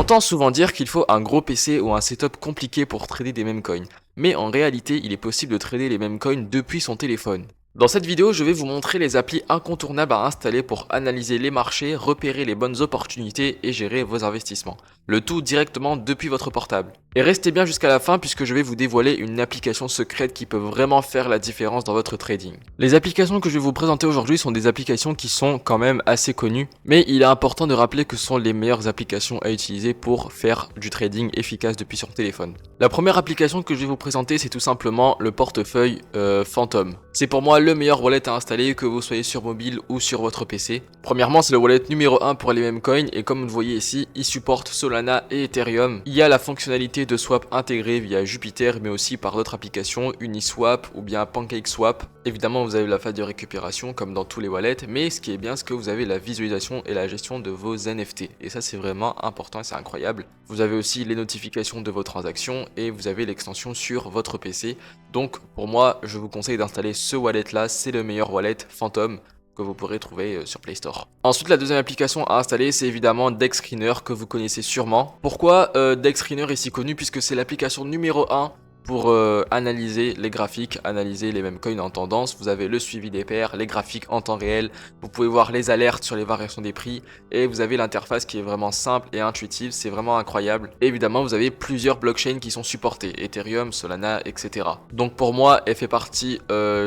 entend souvent dire qu'il faut un gros PC ou un setup compliqué pour trader des meme coins, mais en réalité il est possible de trader les meme coins depuis son téléphone. Dans cette vidéo, je vais vous montrer les applis incontournables à installer pour analyser les marchés, repérer les bonnes opportunités et gérer vos investissements. Le tout directement depuis votre portable. Et restez bien jusqu'à la fin puisque je vais vous dévoiler une application secrète qui peut vraiment faire la différence dans votre trading. Les applications que je vais vous présenter aujourd'hui sont des applications qui sont quand même assez connues, mais il est important de rappeler que ce sont les meilleures applications à utiliser pour faire du trading efficace depuis son téléphone. La première application que je vais vous présenter, c'est tout simplement le portefeuille Phantom. C'est pour moi le meilleur wallet à installer, que vous soyez sur mobile ou sur votre PC. Premièrement, c'est le wallet numéro 1 pour les meme coins et comme vous le voyez ici, il supporte Solana et Ethereum. Il y a la fonctionnalité de swap intégrée via Jupiter mais aussi par d'autres applications, Uniswap ou bien PancakeSwap. Évidemment, vous avez la phase de récupération comme dans tous les wallets, mais ce qui est bien, c'est que vous avez la visualisation et la gestion de vos NFT. Et ça, c'est vraiment important et c'est incroyable. Vous avez aussi les notifications de vos transactions et vous avez l'extension sur votre PC. Donc, pour moi, je vous conseille d'installer ce wallet là, c'est le meilleur wallet Phantom que vous pourrez trouver sur Play Store. Ensuite, la deuxième application à installer, c'est évidemment DexScreener que vous connaissez sûrement. Pourquoi DexScreener est si connu? Puisque c'est l'application numéro 1 pour analyser les graphiques, analyser les meme coins en tendance. Vous avez le suivi des paires, les graphiques en temps réel, vous pouvez voir les alertes sur les variations des prix et vous avez l'interface qui est vraiment simple et intuitive, c'est vraiment incroyable. Et évidemment, vous avez plusieurs blockchains qui sont supportées, Ethereum, Solana, etc. Donc pour moi, elle fait partie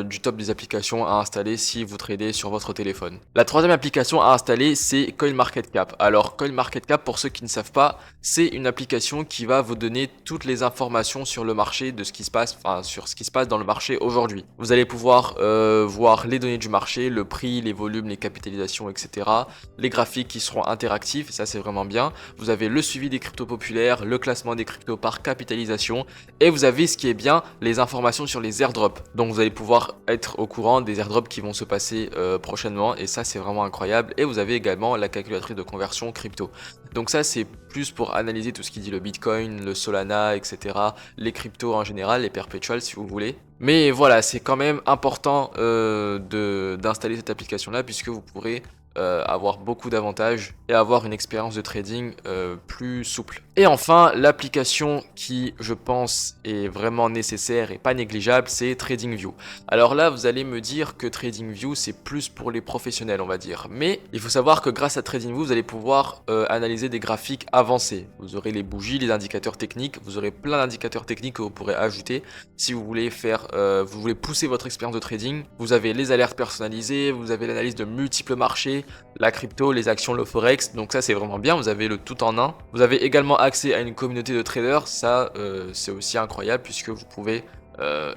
du top des applications à installer si vous tradez sur votre téléphone. La troisième application à installer, c'est CoinMarketCap. Alors CoinMarketCap, pour ceux qui ne savent pas, c'est une application qui va vous donner toutes les informations sur le marché de ce qui se passe, sur ce qui se passe dans le marché aujourd'hui. Vous allez pouvoir voir les données du marché, le prix, les volumes, les capitalisations, etc. Les graphiques qui seront interactifs, ça c'est vraiment bien. Vous avez le suivi des cryptos populaires, le classement des cryptos par capitalisation et vous avez ce qui est bien, les informations sur les airdrops. Donc vous allez pouvoir être au courant des airdrops qui vont se passer prochainement et ça c'est vraiment incroyable. Et vous avez également la calculatrice de conversion crypto. Donc ça c'est plus pour analyser tout ce qui dit le Bitcoin, le Solana, etc. Les cryptos en général, les perpetuals si vous voulez. Mais voilà, c'est quand même important d'installer cette application là puisque vous pourrez avoir beaucoup d'avantages et avoir une expérience de trading plus souple. Et enfin, l'application qui, je pense, est vraiment nécessaire et pas négligeable, c'est TradingView. Alors là, vous allez me dire que TradingView, c'est plus pour les professionnels, on va dire. Mais il faut savoir que grâce à TradingView, vous allez pouvoir analyser des graphiques avancés. Vous aurez les bougies, les indicateurs techniques, vous aurez plein d'indicateurs techniques que vous pourrez ajouter si vous voulez vous voulez pousser votre expérience de trading. Vous avez les alertes personnalisées, vous avez l'analyse de multiples marchés, la crypto, les actions, le forex, donc ça c'est vraiment bien, vous avez le tout en un. Vous avez également accès à une communauté de traders, ça c'est aussi incroyable puisque vous pouvez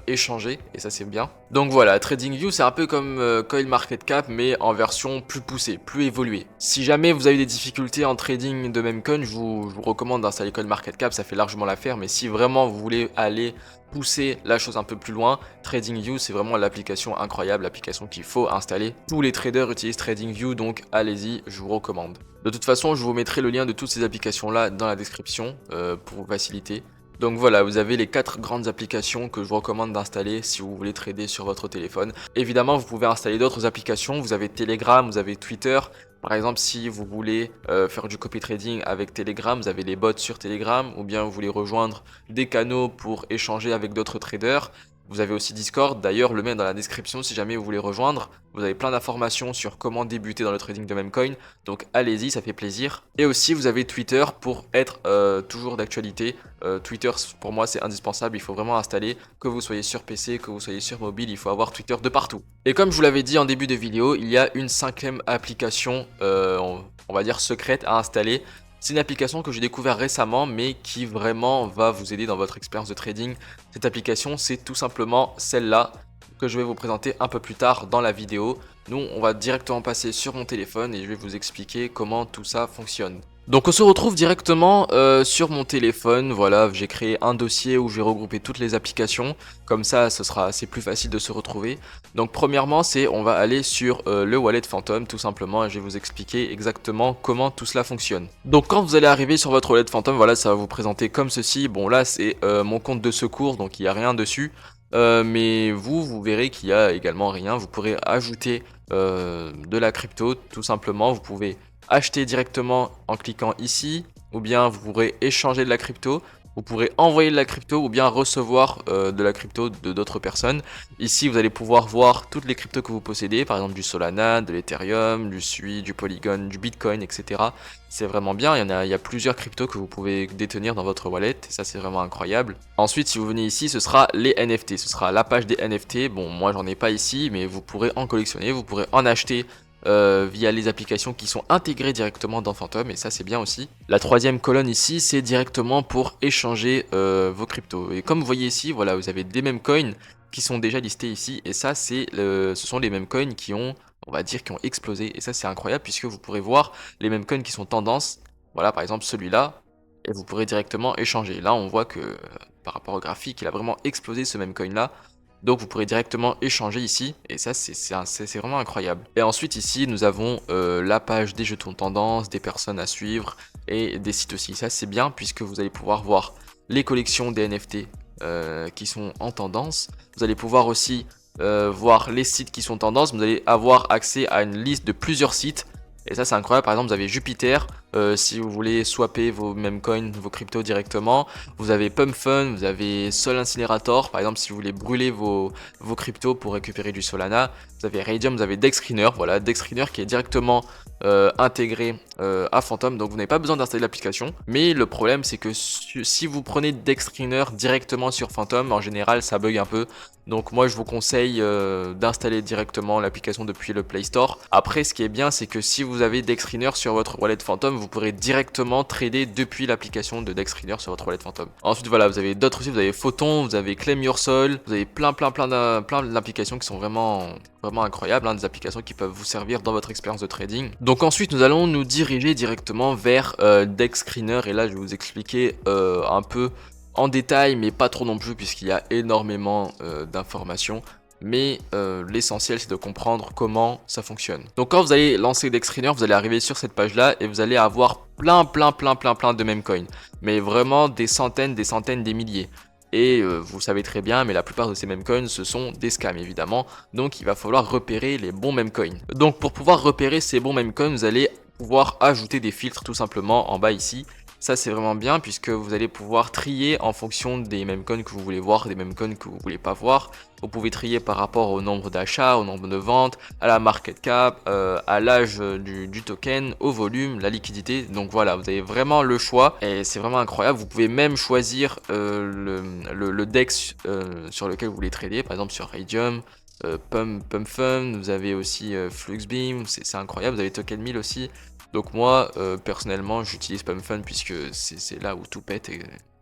échanger et ça c'est bien. Donc voilà, TradingView c'est un peu comme CoinMarketCap mais en version plus poussée, plus évoluée. Si jamais vous avez des difficultés en trading de meme coin, je vous recommande d'installer CoinMarketCap, ça fait largement l'affaire, mais si vraiment vous voulez aller pousser la chose un peu plus loin, TradingView c'est vraiment l'application incroyable, l'application qu'il faut installer. Tous les traders utilisent TradingView donc allez-y, je vous recommande. De toute façon je vous mettrai le lien de toutes ces applications là dans la description pour vous faciliter. Donc voilà, vous avez les 4 grandes applications que je vous recommande d'installer si vous voulez trader sur votre téléphone. Évidemment, vous pouvez installer d'autres applications. Vous avez Telegram, vous avez Twitter. Par exemple, si vous voulez faire du copy trading avec Telegram, vous avez les bots sur Telegram. Ou bien vous voulez rejoindre des canaux pour échanger avec d'autres traders. Vous avez aussi Discord, d'ailleurs le lien dans la description si jamais vous voulez rejoindre. Vous avez plein d'informations sur comment débuter dans le trading de meme coin, donc allez-y, ça fait plaisir. Et aussi vous avez Twitter pour être toujours d'actualité. Twitter pour moi c'est indispensable, il faut vraiment installer, que vous soyez sur PC, que vous soyez sur mobile, il faut avoir Twitter de partout. Et comme je vous l'avais dit en début de vidéo, il y a une 5e application, on va dire secrète à installer. C'est une application que j'ai découvert récemment mais qui vraiment va vous aider dans votre expérience de trading. Cette application c'est tout simplement celle-là que je vais vous présenter un peu plus tard dans la vidéo. Nous on va directement passer sur mon téléphone et je vais vous expliquer comment tout ça fonctionne. Donc on se retrouve directement sur mon téléphone, voilà, j'ai créé un dossier où je vais regrouper toutes les applications, comme ça c'est plus facile de se retrouver. Donc premièrement on va aller sur le wallet Phantom tout simplement et je vais vous expliquer exactement comment tout cela fonctionne. Donc quand vous allez arriver sur votre wallet Phantom, voilà, ça va vous présenter comme ceci. Bon là c'est mon compte de secours donc il n'y a rien dessus. Mais vous verrez qu'il y a également rien, vous pourrez ajouter de la crypto tout simplement, vous pouvez acheter directement en cliquant ici, ou bien vous pourrez échanger de la crypto, vous pourrez envoyer de la crypto ou bien recevoir de la crypto de d'autres personnes. Ici, vous allez pouvoir voir toutes les cryptos que vous possédez, par exemple du Solana, de l'Ethereum, du Sui, du Polygon, du Bitcoin, etc. C'est vraiment bien, il y a plusieurs cryptos que vous pouvez détenir dans votre wallet, et ça c'est vraiment incroyable. Ensuite, si vous venez ici, ce sera les NFT, ce sera la page des NFT. Bon, moi j'en ai pas ici, mais vous pourrez en collectionner, vous pourrez en acheter via les applications qui sont intégrées directement dans Phantom, et ça c'est bien aussi. La troisième colonne ici, c'est directement pour échanger vos cryptos. Et comme vous voyez ici, voilà, vous avez des mêmes coins qui sont déjà listés ici, et ça ce sont les mêmes coins qui ont, on va dire, qui ont explosé, et ça c'est incroyable puisque vous pourrez voir les mêmes coins qui sont tendance. Voilà, par exemple celui-là, et vous pourrez directement échanger. Là on voit que par rapport au graphique, il a vraiment explosé ce même coin là. Donc vous pourrez directement échanger ici, et ça c'est vraiment incroyable. Et ensuite ici nous avons la page des jetons tendance, des personnes à suivre et des sites aussi. Ça c'est bien puisque vous allez pouvoir voir les collections des NFT qui sont en tendance. Vous allez pouvoir aussi voir les sites qui sont tendance. Vous allez avoir accès à une liste de plusieurs sites. Et ça c'est incroyable, par exemple vous avez Jupiter, si vous voulez swapper vos mêmes coins, vos cryptos directement. Vous avez Pump Fun, vous avez Sol Incinerator, par exemple si vous voulez brûler vos cryptos pour récupérer du Solana. Vous avez Radium, vous avez Dexscreener, voilà, Dexscreener qui est directement intégré à Phantom, donc vous n'avez pas besoin d'installer l'application. Mais le problème c'est que si vous prenez Dexscreener directement sur Phantom, en général ça bug un peu. Donc moi je vous conseille d'installer directement l'application depuis le Play Store. Après ce qui est bien c'est que si vous avez Dexscreener sur votre wallet Phantom, vous pourrez directement trader depuis l'application de Dexscreener sur votre wallet Phantom. Ensuite voilà, vous avez d'autres aussi, vous avez Photon, vous avez Claim Your Soul, vous avez plein d'applications qui sont vraiment incroyables, hein, des applications qui peuvent vous servir dans votre expérience de trading. Donc ensuite nous allons nous diriger directement vers Dexscreener, et là je vais vous expliquer un peu en détail, mais pas trop non plus puisqu'il y a énormément d'informations. Mais l'essentiel c'est de comprendre comment ça fonctionne. Donc quand vous allez lancer Dexscreener, vous allez arriver sur cette page là et vous allez avoir plein de meme coins. Mais vraiment des centaines, des milliers. Et vous savez très bien, mais la plupart de ces meme coins ce sont des scams évidemment. Donc il va falloir repérer les bons meme coins. Donc pour pouvoir repérer ces bons meme coins, vous allez pouvoir ajouter des filtres tout simplement en bas ici. Ça c'est vraiment bien puisque vous allez pouvoir trier en fonction des meme coins que vous voulez voir, des meme coins que vous voulez pas voir. Vous pouvez trier par rapport au nombre d'achats, au nombre de ventes, à la market cap, à l'âge du token, au volume, la liquidité. Donc voilà, vous avez vraiment le choix et c'est vraiment incroyable. Vous pouvez même choisir le DEX sur lequel vous voulez trader, par exemple sur Radium, Pump Fun, vous avez aussi Fluxbeam, c'est incroyable, vous avez Token 1000 aussi. Donc moi, personnellement, j'utilise Pump Fun puisque c'est là où tout pète,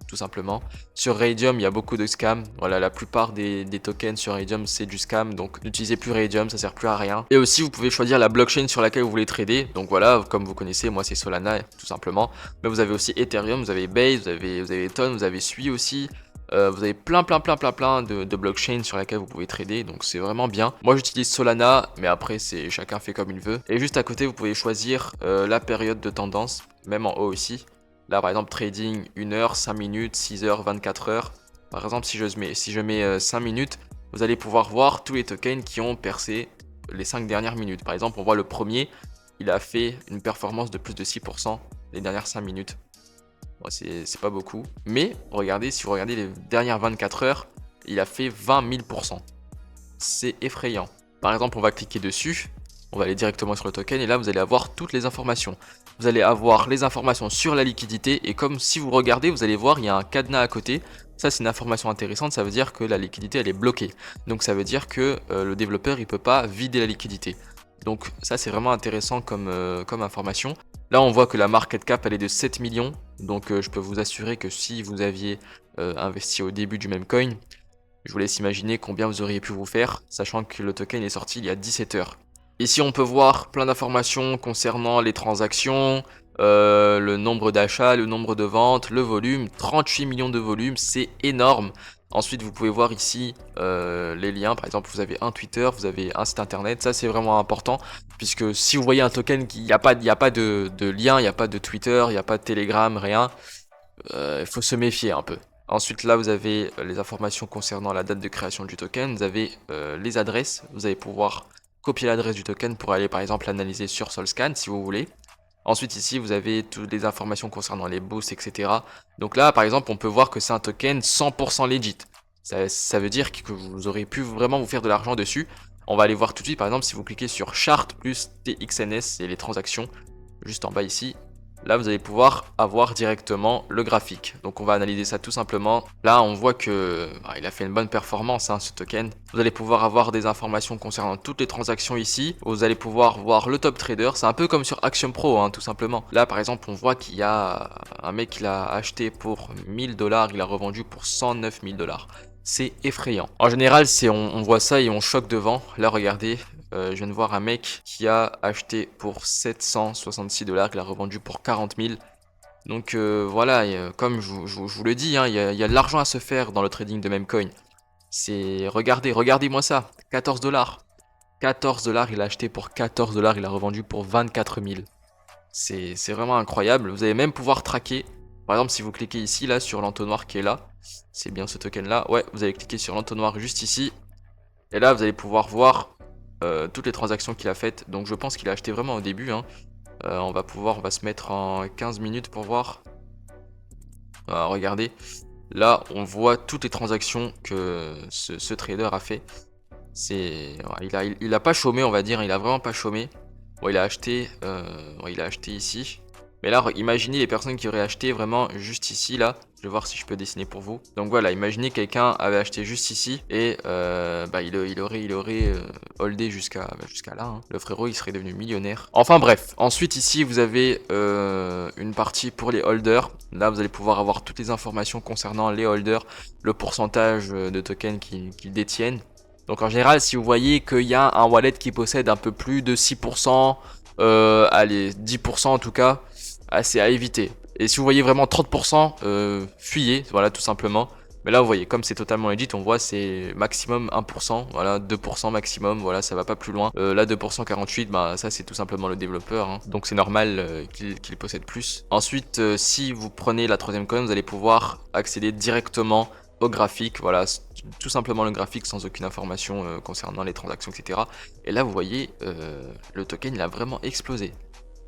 tout simplement. Sur Radium, il y a beaucoup de scams. Voilà, la plupart des tokens sur Radium, c'est du scam. Donc n'utilisez plus Radium, ça sert plus à rien. Et aussi, vous pouvez choisir la blockchain sur laquelle vous voulez trader. Donc voilà, comme vous connaissez, moi c'est Solana, tout simplement. Mais vous avez aussi Ethereum, vous avez Base, vous avez Ton, vous avez Sui aussi. Vous avez plein de blockchains sur laquelle vous pouvez trader, donc c'est vraiment bien. Moi j'utilise Solana, mais après c'est chacun fait comme il veut. Et juste à côté vous pouvez choisir la période de tendance, même en haut ici. Là par exemple trading 1 heure, 5 minutes, 6 heures, 24 heures. Par exemple si je mets 5 minutes, vous allez pouvoir voir tous les tokens qui ont percé les 5 dernières minutes. Par exemple on voit le premier, il a fait une performance de plus de 6% les dernières 5 minutes. Bon, c'est pas beaucoup. Mais regardez, si vous regardez les dernières 24 heures, il a fait 20 000%. C'est effrayant. Par exemple, on va cliquer dessus. On va aller directement sur le token et là, vous allez avoir toutes les informations. Vous allez avoir les informations sur la liquidité et comme si vous regardez, vous allez voir, il y a un cadenas à côté. Ça, c'est une information intéressante. Ça veut dire que la liquidité, elle est bloquée. Donc, ça veut dire que le développeur, il peut pas vider la liquidité. Donc, ça, c'est vraiment intéressant comme information. Là, on voit que la market cap, elle est de 7 millions. Donc, je peux vous assurer que si vous aviez investi au début du même coin, je vous laisse imaginer combien vous auriez pu vous faire, sachant que le token est sorti il y a 17 heures. Ici, on peut voir plein d'informations concernant les transactions, le nombre d'achats, le nombre de ventes, le volume, 38 millions de volume, c'est énorme. Ensuite, vous pouvez voir ici les liens. Par exemple, vous avez un Twitter, vous avez un site internet. Ça, c'est vraiment important puisque si vous voyez un token qui, il n'y a pas de lien, il n'y a pas de Twitter, il n'y a pas de Telegram, rien, il faut se méfier un peu. Ensuite, là, vous avez les informations concernant la date de création du token. Vous avez les adresses. Vous allez pouvoir copier l'adresse du token pour aller, par exemple, l'analyser sur Solscan si vous voulez. Ensuite ici vous avez toutes les informations concernant les boosts, etc. Donc là par exemple on peut voir que c'est un token 100% legit. Ça veut dire que vous aurez pu vraiment vous faire de l'argent dessus. On va aller voir tout de suite par exemple si vous cliquez sur chart plus TXNS et les transactions juste en bas ici. Là vous allez pouvoir avoir directement le graphique. Donc on va analyser ça tout simplement. Là on voit que il a fait une bonne performance ce token. Vous allez pouvoir avoir des informations concernant toutes les transactions ici. Vous allez pouvoir voir le top trader. C'est un peu comme sur Action Pro tout simplement. Là par exemple on voit qu'il y a un mec qui l'a acheté pour 1000 $, il a revendu pour 109 000 $. C'est effrayant. En général, on voit ça et on choque devant. Là, regardez, je viens de voir un mec qui a acheté pour 766 $, qu'il a revendu pour 40 000. Donc voilà, comme je vous le dis, il y a de l'argent à se faire dans le trading de Memecoin. Regardez-moi ça, 14 $. 14 $, il a acheté pour 14 $, il a revendu pour 24 000. C'est vraiment incroyable. Vous allez même pouvoir traquer. Par exemple, si vous cliquez ici, là, sur l'entonnoir qui est là, c'est bien ce token là, ouais, vous allez cliquer sur l'entonnoir juste ici, et là vous allez pouvoir voir toutes les transactions qu'il a faites. Donc je pense qu'il a acheté vraiment au début, on va se mettre en 15 minutes pour voir. Regardez, là on voit toutes les transactions que ce trader a fait. Il a pas chômé, on va dire, il a vraiment pas chômé. Bon, il a acheté ici. Mais là, imaginez les personnes qui auraient acheté vraiment juste ici, là. Je vais voir si je peux dessiner pour vous. Donc voilà, imaginez quelqu'un avait acheté juste ici et il aurait holdé jusqu'à là. Le frérot, il serait devenu millionnaire. Enfin bref, ensuite ici, vous avez une partie pour les holders. Là, vous allez pouvoir avoir toutes les informations concernant les holders, le pourcentage de tokens qu'ils détiennent. Donc en général, si vous voyez qu'il y a un wallet qui possède un peu plus de 6%, allez, 10% en tout cas, c'est à éviter. Et si vous voyez vraiment 30%, fuyez, voilà, tout simplement. Mais là, vous voyez, comme c'est totalement legit, on voit c'est maximum 1%, voilà, 2% maximum, voilà, ça va pas plus loin. Là, 2%, 48, ça c'est tout simplement le développeur, donc c'est normal qu'il possède plus. Ensuite, si vous prenez la troisième colonne, vous allez pouvoir accéder directement au graphique, voilà, tout simplement le graphique sans aucune information concernant les transactions, etc. Et là, vous voyez, le token, il a vraiment explosé.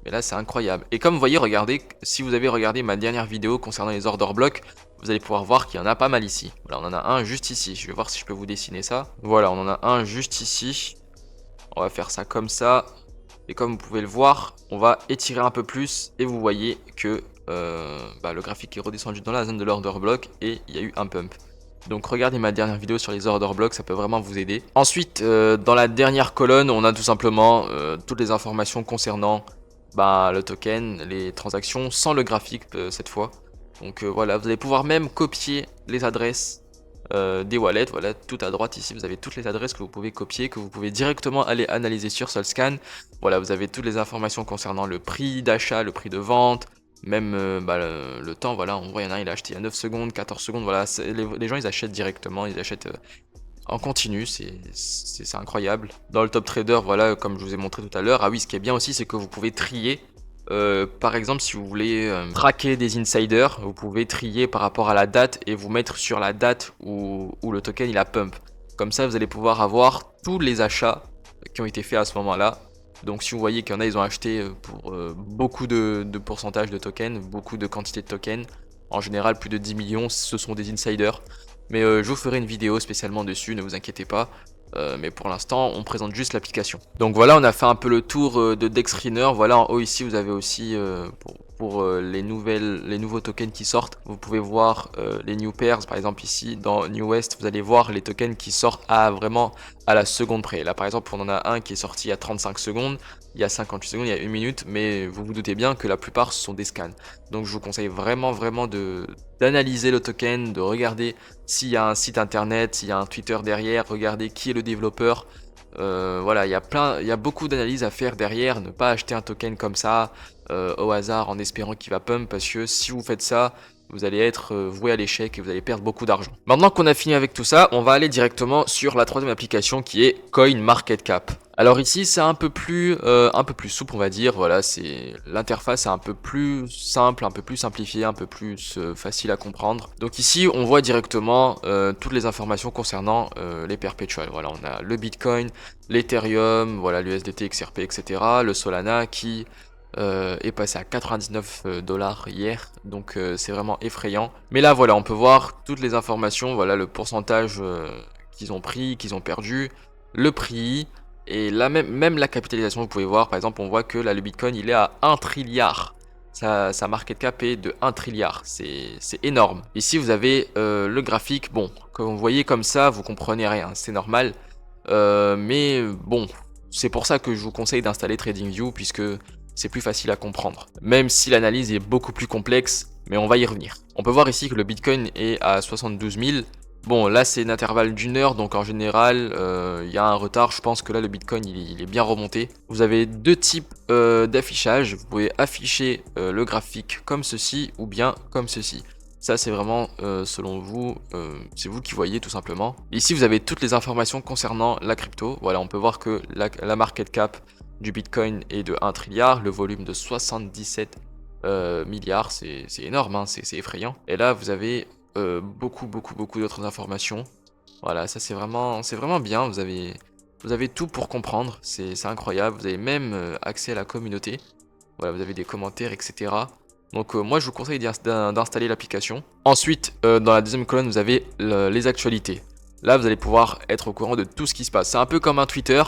Mais là, c'est incroyable. Et comme vous voyez, regardez, si vous avez regardé ma dernière vidéo concernant les order blocks, vous allez pouvoir voir qu'il y en a pas mal ici. Voilà, on en a un juste ici. Je vais voir si je peux vous dessiner ça. Voilà, on en a un juste ici. On va faire ça comme ça. Et comme vous pouvez le voir, on va étirer un peu plus. Et vous voyez que le graphique est redescendu dans la zone de l'order block et il y a eu un pump. Donc regardez ma dernière vidéo sur les order blocks, ça peut vraiment vous aider. Ensuite, dans la dernière colonne, on a tout simplement toutes les informations concernant le token, les transactions, sans le graphique cette fois. Donc voilà, vous allez pouvoir même copier les adresses des wallets. Voilà, tout à droite ici, vous avez toutes les adresses que vous pouvez copier, que vous pouvez directement aller analyser sur Solscan. Voilà, vous avez toutes les informations concernant le prix d'achat, le prix de vente, même le temps. Voilà, on voit, il y en a un, il a acheté à 9 secondes, 14 secondes. Voilà, les gens, ils achètent directement, ils achètent en continu, c'est incroyable. Dans le top trader, voilà, comme je vous ai montré tout à l'heure, ah oui, ce qui est bien aussi, c'est que vous pouvez trier. Par exemple, si vous voulez traquer des insiders, vous pouvez trier par rapport à la date et vous mettre sur la date où le token il a pump. Comme ça, vous allez pouvoir avoir tous les achats qui ont été faits à ce moment-là. Donc si vous voyez qu'il y en a, ils ont acheté pour beaucoup de pourcentage de tokens, beaucoup de quantité de tokens. En général, plus de 10 millions, ce sont des insiders. Mais je vous ferai une vidéo spécialement dessus, ne vous inquiétez pas. Mais pour l'instant, on présente juste l'application. Donc voilà, on a fait un peu le tour de DexScreener. Voilà, en haut ici, vous avez aussi pour les nouveaux tokens qui sortent. Vous pouvez voir les new pairs. Par exemple ici, dans New West, vous allez voir les tokens qui sortent vraiment à la seconde près. Là, par exemple, on en a un qui est sorti il y a 35 secondes, il y a 58 secondes, il y a 1 minute. Mais vous vous doutez bien que la plupart, ce sont des scans. Donc je vous conseille vraiment d'analyser le token, de regarder s'il y a un site internet, s'il y a un Twitter derrière, regarder qui est le développeur. Voilà, il y a beaucoup d'analyses à faire derrière, ne pas acheter un token comme ça au hasard en espérant qu'il va pump, parce que si vous faites ça, vous allez être voué à l'échec et vous allez perdre beaucoup d'argent. Maintenant qu'on a fini avec tout ça, on va aller directement sur la troisième application qui est CoinMarketCap. Alors ici c'est un peu plus souple, on va dire. Voilà, c'est l'interface est un peu plus simple, un peu plus simplifiée, un peu plus facile à comprendre. Donc ici on voit directement toutes les informations concernant les perpétuels. Voilà, on a le Bitcoin, l'Ethereum, voilà l'USDT, XRP, etc. Le Solana qui est passé à 99 dollars hier, donc c'est vraiment effrayant. Mais là voilà, on peut voir toutes les informations, voilà le pourcentage qu'ils ont pris, qu'ils ont perdu, le prix, et là même la capitalisation, vous pouvez voir, par exemple on voit que là le Bitcoin il est à 1 trilliard. Sa market cap est de 1 trilliard, c'est énorme. Ici vous avez le graphique, bon, comme vous voyez comme ça, vous comprenez rien, c'est normal. Mais bon, c'est pour ça que je vous conseille d'installer TradingView, puisque c'est plus facile à comprendre. Même si l'analyse est beaucoup plus complexe, mais on va y revenir. On peut voir ici que le Bitcoin est à 72 000. Bon, là c'est un intervalle d'une heure, donc en général, il y a un retard. Je pense que là le Bitcoin il est bien remonté. Vous avez deux types d'affichage. Vous pouvez afficher le graphique comme ceci ou bien comme ceci. Ça c'est vraiment selon vous, c'est vous qui voyez tout simplement. Ici vous avez toutes les informations concernant la crypto. Voilà, on peut voir que la market cap du Bitcoin est de 1 trilliard, le volume de 77 milliards, c'est énorme, hein, c'est effrayant. Et là vous avez beaucoup d'autres informations. Voilà, ça c'est vraiment bien, vous avez tout pour comprendre, c'est incroyable. Vous avez même accès à la communauté. Voilà, vous avez des commentaires, etc. Donc moi je vous conseille d'installer l'application. Ensuite, dans la deuxième colonne, vous avez les actualités. Là, vous allez pouvoir être au courant de tout ce qui se passe. C'est un peu comme un Twitter,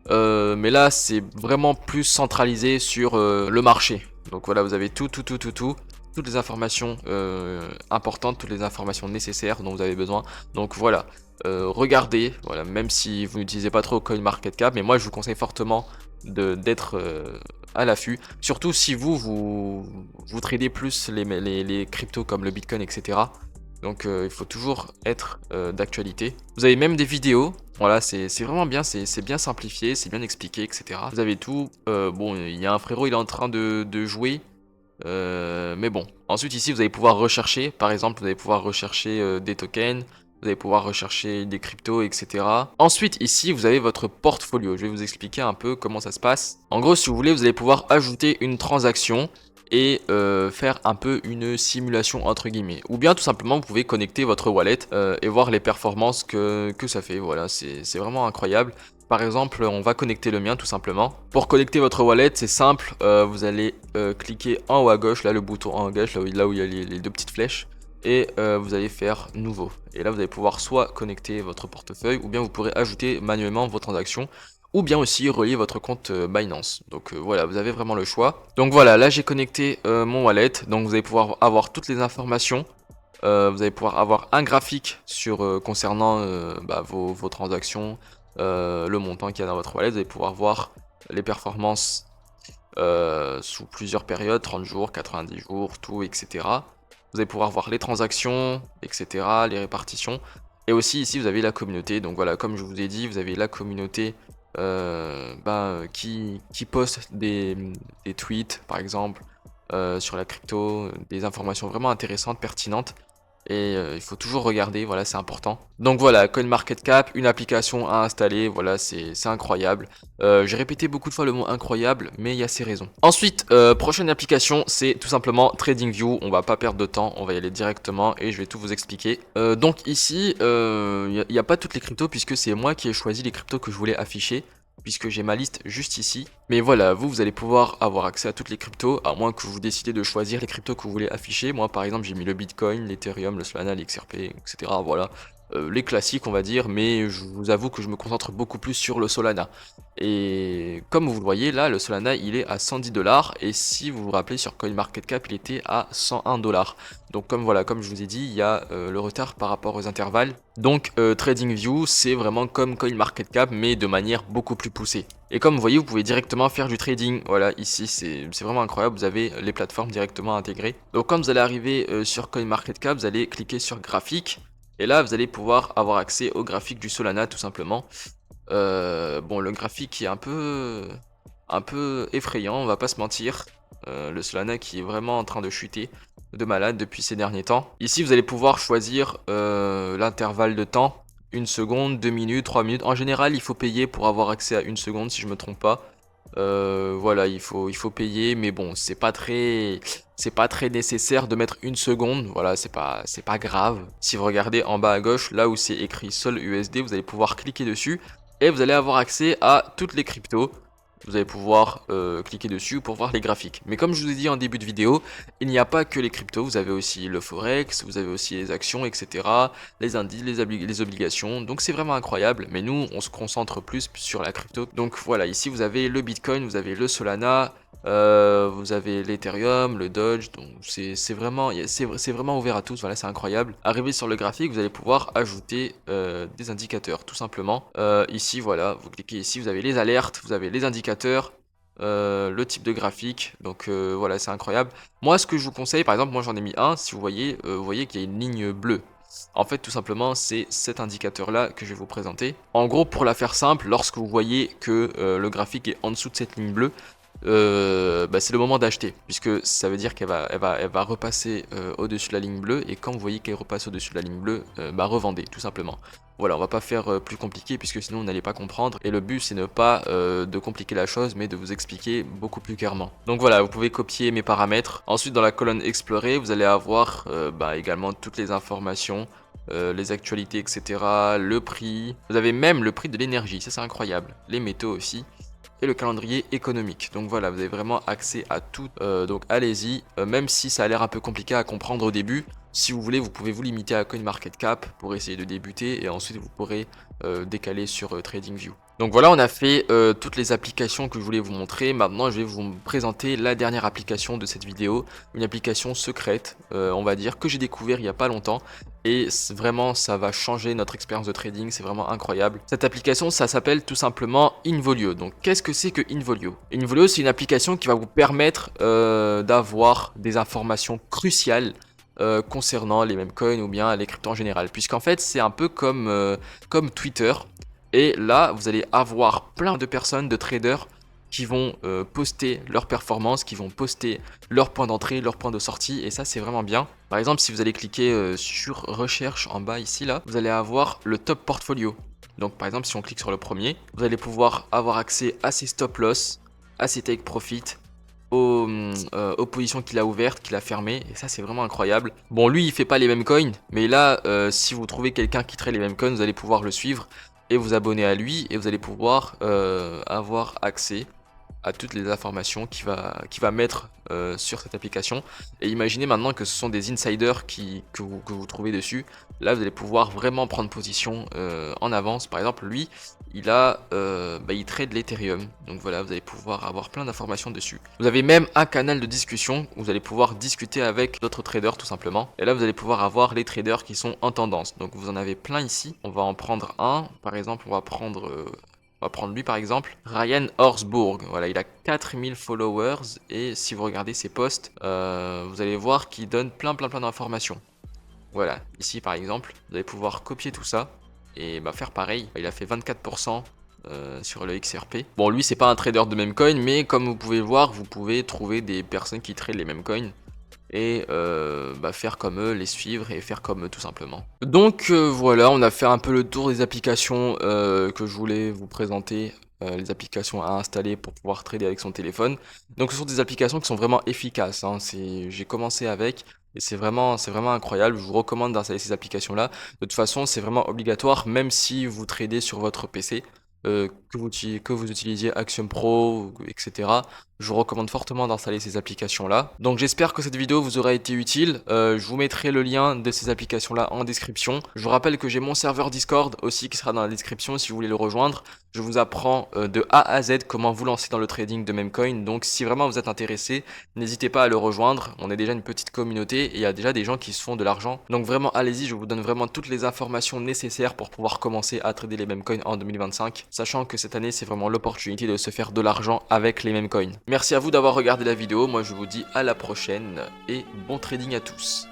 mais là, c'est vraiment plus centralisé sur le marché. Donc voilà, vous avez toutes les informations importantes, toutes les informations nécessaires dont vous avez besoin. Donc voilà, regardez, voilà, même si vous n'utilisez pas trop CoinMarketCap, mais moi je vous conseille fortement d'être à l'affût. Surtout si vous tradez plus les cryptos comme le Bitcoin, etc. Donc il faut toujours être d'actualité. Vous avez même des vidéos. Voilà, c'est vraiment bien, c'est bien simplifié, c'est bien expliqué, etc. Vous avez tout. Bon, il y a un frérot, il est en train de jouer. Mais bon. Ensuite ici, vous allez pouvoir rechercher. Par exemple, vous allez pouvoir rechercher des tokens. Vous allez pouvoir rechercher des cryptos, etc. Ensuite, ici, vous avez votre portfolio. Je vais vous expliquer un peu comment ça se passe. En gros, si vous voulez, vous allez pouvoir ajouter une transaction et faire un peu une simulation entre guillemets. Ou bien tout simplement, vous pouvez connecter votre wallet et voir les performances que ça fait. Voilà, c'est vraiment incroyable. Par exemple, on va connecter le mien tout simplement. Pour connecter votre wallet, c'est simple. Vous allez cliquer en haut à gauche, là le bouton en haut à gauche, là où il y a les deux petites flèches. Et vous allez faire nouveau. Et là, vous allez pouvoir soit connecter votre portefeuille, ou bien vous pourrez ajouter manuellement vos transactions, ou bien aussi relier votre compte Binance. Donc voilà, vous avez vraiment le choix. Donc voilà, là j'ai connecté mon wallet. Donc vous allez pouvoir avoir toutes les informations. Vous allez pouvoir avoir un graphique sur concernant vos transactions, le montant qu'il y a dans votre wallet. Vous allez pouvoir voir les performances sous plusieurs périodes, 30 jours, 90 jours, tout, etc. Vous allez pouvoir voir les transactions, etc., les répartitions. Et aussi ici, vous avez la communauté. Donc voilà, comme je vous ai dit, vous avez la communauté qui poste des tweets, par exemple, sur la crypto, des informations vraiment intéressantes, pertinentes. Et il faut toujours regarder, voilà, c'est important. Donc voilà, CoinMarketCap, une application à installer, voilà, c'est incroyable. J'ai répété beaucoup de fois le mot incroyable, mais il y a ses raisons. Ensuite, prochaine application, c'est tout simplement TradingView. On va pas perdre de temps, on va y aller directement et je vais tout vous expliquer. Donc ici, il n'y a pas toutes les cryptos puisque c'est moi qui ai choisi les cryptos que je voulais afficher, puisque j'ai ma liste juste ici. Mais voilà, vous allez pouvoir avoir accès à toutes les cryptos, à moins que vous décidez de choisir les cryptos que vous voulez afficher. Moi, par exemple, j'ai mis le Bitcoin, l'Ethereum, le Solana, l'XRP, etc. Voilà, les classiques, on va dire, mais je vous avoue que je me concentre beaucoup plus sur le Solana. Et comme vous le voyez, là, le Solana, il est à 110 dollars, et si vous vous rappelez, sur CoinMarketCap, il était à 101 dollars. Donc comme voilà, comme je vous ai dit, il y a le retard par rapport aux intervalles. Donc TradingView, c'est vraiment comme CoinMarketCap, mais de manière beaucoup plus poussée. Et comme vous voyez, vous pouvez directement faire du trading. Voilà, ici, c'est vraiment incroyable. Vous avez les plateformes directement intégrées. Donc quand vous allez arriver sur CoinMarketCap, vous allez cliquer sur graphique. Et là, vous allez pouvoir avoir accès au graphique du Solana, tout simplement. Bon, le graphique est un peu effrayant, on va pas se mentir. Le Solana qui est vraiment en train de chuter de malade depuis ces derniers temps. Ici, vous allez pouvoir choisir l'intervalle de temps. 1 seconde, 2 minutes, 3 minutes. En général, il faut payer pour avoir accès à 1 seconde, si je me trompe pas. Voilà, il faut payer, mais bon, c'est pas très nécessaire de mettre 1 seconde. Voilà, c'est pas grave. Si vous regardez en bas à gauche, là où c'est écrit Sol USD, vous allez pouvoir cliquer dessus et vous allez avoir accès à toutes les cryptos. vous allez pouvoir cliquer dessus pour voir les graphiques. Mais comme je vous ai dit en début de vidéo, il n'y a pas que les cryptos, vous avez aussi le forex, vous avez aussi les actions, etc. Les indices, les obligations, donc c'est vraiment incroyable. Mais nous, on se concentre plus sur la crypto. Donc voilà, ici vous avez le Bitcoin, vous avez le Solana, vous avez l'Ethereum, le Doge, donc c'est vraiment ouvert à tous, voilà, c'est incroyable. Arrivé sur le graphique, vous allez pouvoir ajouter des indicateurs, tout simplement. Ici, voilà, vous cliquez ici, vous avez les alertes, vous avez les indicateurs, le type de graphique, donc voilà, c'est incroyable. Moi, ce que je vous conseille, par exemple, moi j'en ai mis un, si vous voyez qu'il y a une ligne bleue. En fait, tout simplement, c'est cet indicateur-là que je vais vous présenter. En gros, pour la faire simple, lorsque vous voyez que le graphique est en dessous de cette ligne bleue, c'est le moment d'acheter, puisque ça veut dire qu'elle va repasser au-dessus de la ligne bleue, et quand vous voyez qu'elle repasse au-dessus de la ligne bleue, revendez, tout simplement. Voilà, on va pas faire plus compliqué, puisque sinon vous n'allez pas comprendre, et le but c'est ne pas de compliquer la chose, mais de vous expliquer beaucoup plus clairement. Donc voilà, vous pouvez copier mes paramètres. Ensuite, dans la colonne explorer, vous allez avoir également toutes les informations, les actualités, etc., le prix. Vous avez même le prix de l'énergie, ça c'est incroyable. Les métaux aussi. Et le calendrier économique. Donc voilà, vous avez vraiment accès à tout. Donc allez-y, même si ça a l'air un peu compliqué à comprendre au début, si vous voulez, vous pouvez vous limiter à CoinMarketCap pour essayer de débuter, et ensuite vous pourrez décaler sur TradingView. Donc voilà, on a fait toutes les applications que je voulais vous montrer. Maintenant, je vais vous présenter la dernière application de cette vidéo, une application secrète, on va dire, que j'ai découvert il n'y a pas longtemps. Et vraiment, ça va changer notre expérience de trading, c'est vraiment incroyable. Cette application, ça s'appelle tout simplement Involio. Donc qu'est-ce que c'est que Involio? Involio, c'est une application qui va vous permettre d'avoir des informations cruciales concernant les mêmes coins ou bien les cryptos en général. Puisqu'en fait, c'est un peu comme Twitter. Et là, vous allez avoir plein de personnes, de traders, qui vont poster leurs performances, qui vont poster leurs points d'entrée, leurs points de sortie, et ça c'est vraiment bien. Par exemple, si vous allez cliquer sur recherche en bas ici, là, vous allez avoir le top portfolio. Donc par exemple, si on clique sur le premier, vous allez pouvoir avoir accès à ses stop loss, à ses take profit, aux positions qu'il a ouvertes, qu'il a fermées, et ça c'est vraiment incroyable. Bon, lui il fait pas les mêmes coins, mais là si vous trouvez quelqu'un qui trade les mêmes coins, vous allez pouvoir le suivre et vous abonner à lui, et vous allez pouvoir avoir accès à toutes les informations qu'il va mettre sur cette application. Et imaginez maintenant que ce sont des insiders que vous trouvez dessus. Là vous allez pouvoir vraiment prendre position en avance. Par exemple, lui il trade l'Ethereum, donc voilà, vous allez pouvoir avoir plein d'informations dessus. Vous avez même un canal de discussion où vous allez pouvoir discuter avec d'autres traders tout simplement. Et là vous allez pouvoir avoir les traders qui sont en tendance, donc vous en avez plein ici. On va en prendre un, par exemple on va prendre lui par exemple, Ryan Horsburgh. Voilà, il a 4000 followers, et si vous regardez ses posts, vous allez voir qu'il donne plein d'informations. Voilà, ici par exemple, vous allez pouvoir copier tout ça et faire pareil. Il a fait 24% sur le XRP. Bon, lui c'est pas un trader de meme coin, mais comme vous pouvez le voir, vous pouvez trouver des personnes qui tradent les mêmes coins et faire comme eux, les suivre et faire comme eux tout simplement. Donc voilà, on a fait un peu le tour des applications que je voulais vous présenter, les applications à installer pour pouvoir trader avec son téléphone. Donc ce sont des applications qui sont vraiment efficaces, hein. J'ai commencé avec, et c'est vraiment incroyable. Je vous recommande d'installer ces applications là. De toute façon, c'est vraiment obligatoire, même si vous tradez sur votre PC. Que vous utilisiez Axiom Pro, etc. Je vous recommande fortement d'installer ces applications-là. Donc j'espère que cette vidéo vous aura été utile. Je vous mettrai le lien de ces applications-là en description. Je vous rappelle que j'ai mon serveur Discord aussi qui sera dans la description si vous voulez le rejoindre. Je vous apprends de A à Z comment vous lancer dans le trading de memecoin. Donc si vraiment vous êtes intéressé, n'hésitez pas à le rejoindre. On est déjà une petite communauté et il y a déjà des gens qui se font de l'argent. Donc vraiment allez-y, je vous donne vraiment toutes les informations nécessaires pour pouvoir commencer à trader les memecoins en 2025. Sachant que cette année c'est vraiment l'opportunité de se faire de l'argent avec les memecoins. Merci à vous d'avoir regardé la vidéo, moi je vous dis à la prochaine et bon trading à tous.